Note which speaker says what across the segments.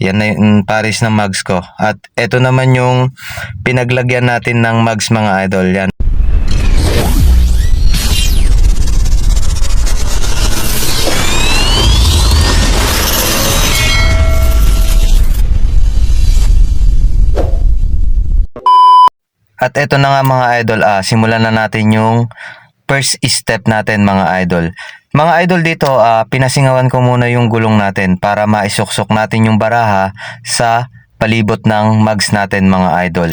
Speaker 1: Yan na yung pares ng mugs ko. At ito naman yung pinaglagyan natin ng mugs mga idol. Yan. At ito na nga mga idol, simulan na natin yung first step natin mga idol. Mga idol dito, pinasingawan ko muna yung gulong natin para maisuksok natin yung baraha sa palibot ng mugs natin mga idol.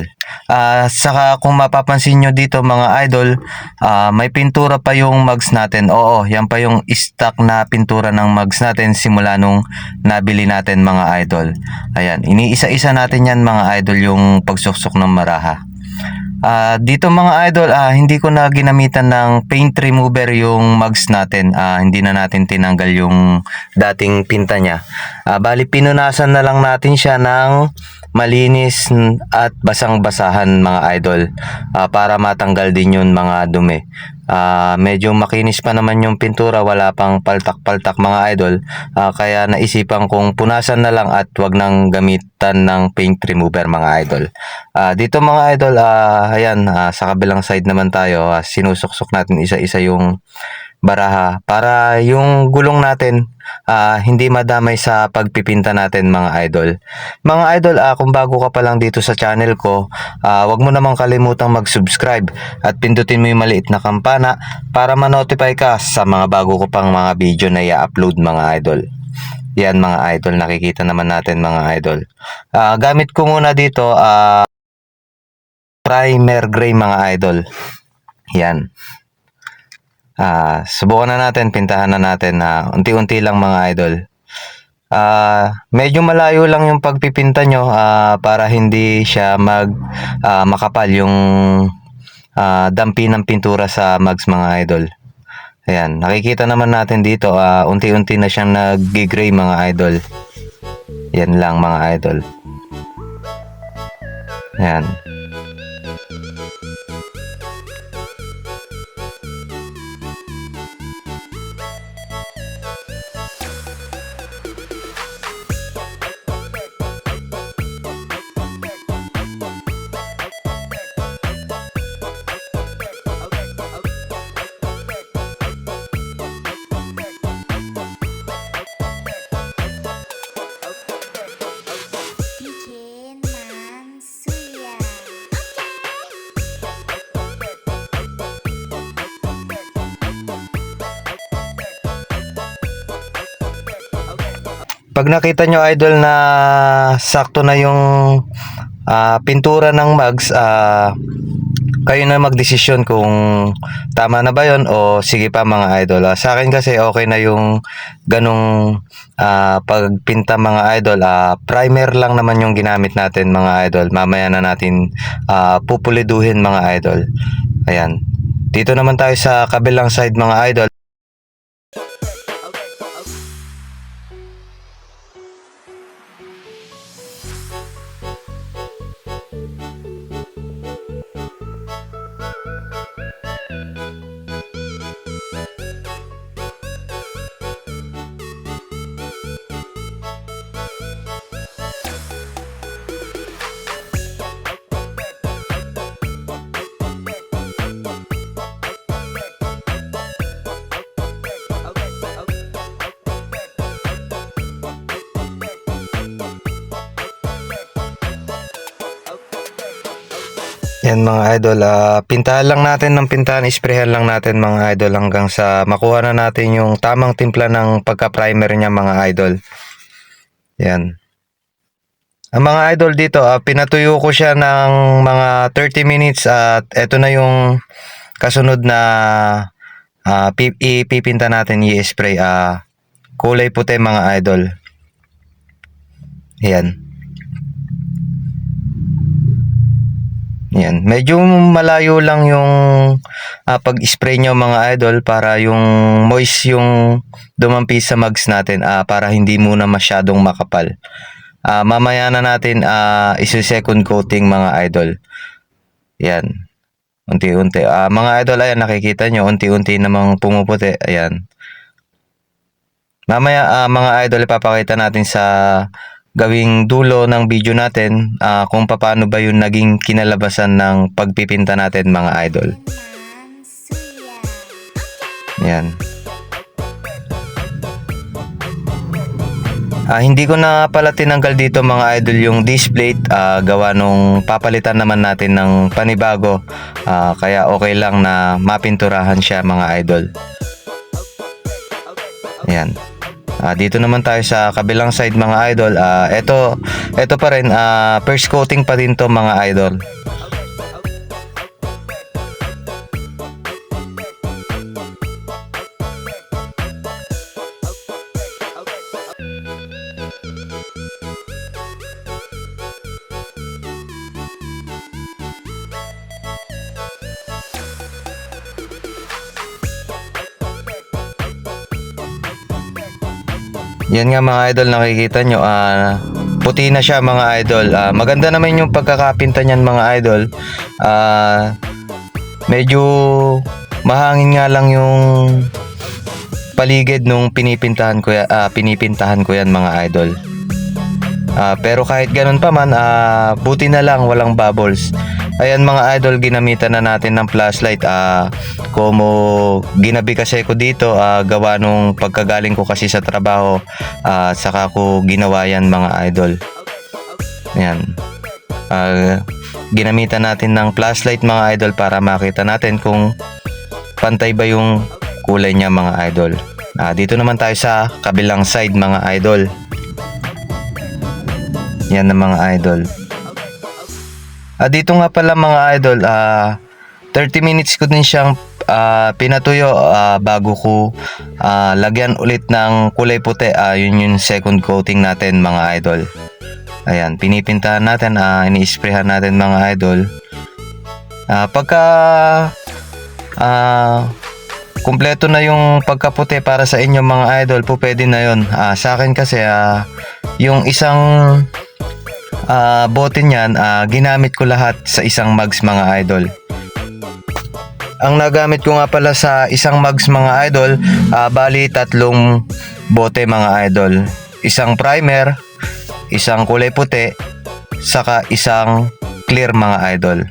Speaker 1: Saka kung mapapansin nyo dito mga idol, may pintura pa yung mugs natin. Oo, yan pa yung stock na pintura ng mugs natin simula nung nabili natin mga idol. Ayan, iniisa-isa natin yan mga idol yung pagsuksok ng baraha. Dito mga idol, hindi ko na ginamitan ng paint remover yung mugs natin. Hindi na natin tinanggal yung dating pinta niya. Bali pinunasan na lang natin siya ng malinis at basang-basahan mga idol, para matanggal din yun mga dumi. Medyo makinis pa naman yung pintura, wala pang paltak-paltak mga idol, kaya naisipan kong punasan na lang at wag nang gamitan ng paint remover mga idol. Dito mga idol, ayan, sa kabilang side naman tayo, sinusuksok natin isa-isa yung baraha para yung gulong natin hindi madamay sa pagpipinta natin mga idol. Mga idol, kung bago ka pa lang dito sa channel ko, wag mo namang kalimutang mag-subscribe at pindutin mo yung maliit na kampana para ma-notify ka sa mga bago ko pang mga video na i-upload mga idol. Yan mga idol, nakikita naman natin mga idol. Gamit ko muna dito primer gray mga idol. Yan. Subukan na natin, pintahan na natin na unti-unti lang mga idol. Medyo malayo lang yung pagpipinta nyo para hindi siya makapal yung dampi ng pintura sa mugs mga idol. Ayan, nakikita naman natin dito, unti-unti na siyang nag-gray mga idol. Yan lang mga idol. Ayan.
Speaker 2: Bikin Mansuya.
Speaker 1: Pag nakita nyo idol na sakto na yung pintura ng mugs, kayo na magdesisyon kung tama na ba yon o sige pa mga idol. Sa akin kasi okay na yung ganong pagpinta mga idol. Primer lang naman yung ginamit natin mga idol. Mamaya na natin pupuliduhin mga idol. Ayan. Dito naman tayo sa kabilang side mga idol. Yan mga idol, pintahan lang natin ng pintahan, isprehan lang natin mga idol hanggang sa makuha na natin yung tamang timpla ng pagka-primer niya mga idol. Yan. Ang mga idol dito, pinatuyo ko siya ng mga 30 minutes at eto na yung kasunod na ipipinta natin, i-spray. Kulay puti mga idol. Yan. Yan. Medyo malayo lang yung pag-spray nyo mga idol para yung moist yung dumampi sa mugs natin, para hindi muna masyadong makapal. Mamaya na natin isi-second coating mga idol. Yan. Unti-unti. Mga idol, ayan, nakikita nyo, unti-unti namang pumuputi. Ayan. Mamaya mga idol, ipapakita natin sa gawing dulo ng video natin kung paano ba yung naging kinalabasan ng pagpipinta natin mga idol.
Speaker 2: Man Suya.
Speaker 1: Yan. Hindi ko na pala tinanggal dito mga idol yung disc plate, gawa nung papalitan naman natin ng panibago, kaya okay lang na mapinturahan siya mga idol. Ayan. Dito naman tayo sa kabilang side mga idol. Ito pa rin, first coating pa din to mga idol. Yan nga mga idol, nakikita nyo, puti na siya mga idol. Maganda naman yung pagkakapinta niyan mga idol. Medyo mahangin nga lang yung paligid nung pinipintahan ko yan mga idol. Pero kahit ganun pa man, buti na lang walang bubbles. Ayan mga idol, ginamitan na natin ng flashlight. Como ginabi kasi ko dito, gawa nung pagkagaling ko kasi sa trabaho, saka ko ginawa yan mga idol. Ayan. Ginamitan natin ng flashlight mga idol para makita natin kung pantay ba yung kulay niya mga idol. Dito naman tayo sa kabilang side mga idol. Yan na mga idol. Dito nga pala mga idol, 30 minutes ko din siyang pinatuyo bago ko lagyan ulit ng kulay puti. Yun yung second coating natin mga idol. Ayan, pinipintahan natin, ini-sprayhan natin mga idol. Pagka kumpleto na yung pagkaputi para sa inyo mga idol, po pwede na yun. Sa akin kasi yung isang bote niyan, ginamit ko lahat sa isang mugs mga idol. Ang nagamit ko nga pala sa isang mugs mga idol, bali 3 bote mga idol. Isang primer, isang kulay puti, saka isang clear mga idol.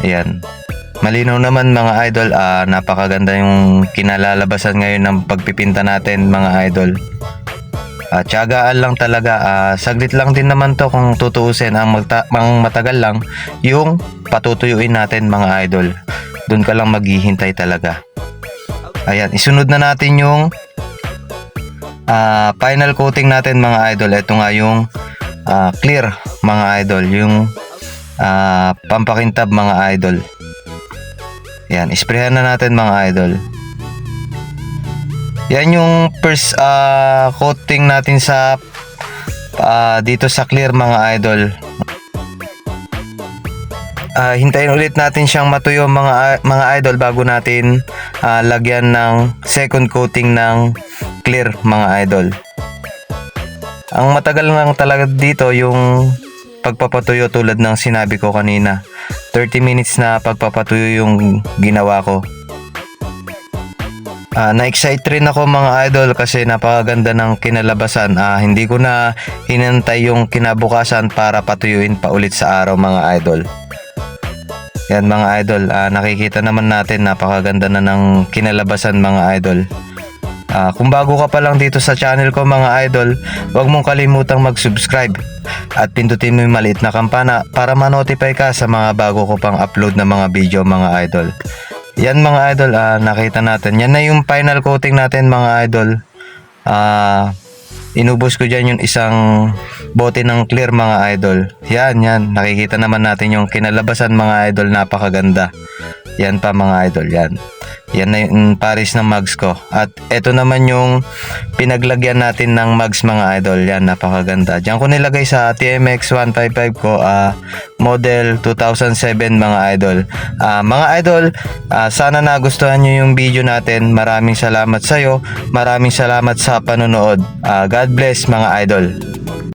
Speaker 1: Ayan. Malinaw naman mga idol, napakaganda yung kinalalabasan ngayon ng pagpipinta natin mga idol. Tiyagaan lang talaga, saglit lang din naman to kung tutuusin. Ang matagal lang yung patutuyuin natin mga idol. Doon ka lang maghihintay talaga. Ayan, isunod na natin yung final coating natin mga idol. Ito nga yung clear mga idol, yung pampakintab mga idol. Ayan, isprayhan na natin mga idol. Yan yung first coating natin sa dito sa clear mga idol. Hintayin ulit natin siyang matuyo mga idol bago natin lagyan ng second coating ng clear mga idol. Ang matagal lang talaga dito yung pagpapatuyo tulad ng sinabi ko kanina. 30 minutes na pagpapatuyo yung ginawa ko. Na-excite rin ako mga idol kasi napakaganda ng kinalabasan. Hindi ko na hinantay yung kinabukasan para patuyuin pa ulit sa araw mga idol. Yan mga idol, nakikita naman natin napakaganda na ng kinalabasan mga idol. Kung bago ka pa lang dito sa channel ko mga idol, huwag mong kalimutang mag-subscribe at pindutin mo yung maliit na kampana para ma-notify ka sa mga bago ko pang upload na mga video mga idol. Yan mga idol, nakita natin. Yan na yung final coating natin mga idol. Inubos ko dyan yung isang bote ng clear mga idol. Yan. Nakikita naman natin yung kinalabasan mga idol. Napakaganda. Yan pa mga idol, yan. Yan na yung pares ng mugs ko. At ito naman yung pinaglagyan natin ng mugs mga idol. Yan, napakaganda. Diyan ko nilagay sa TMX 155 ko, model 2007 mga idol. Mga idol, sana nagustuhan nyo yung video natin. Maraming salamat sa'yo. Maraming salamat sa panonood. God bless mga idol.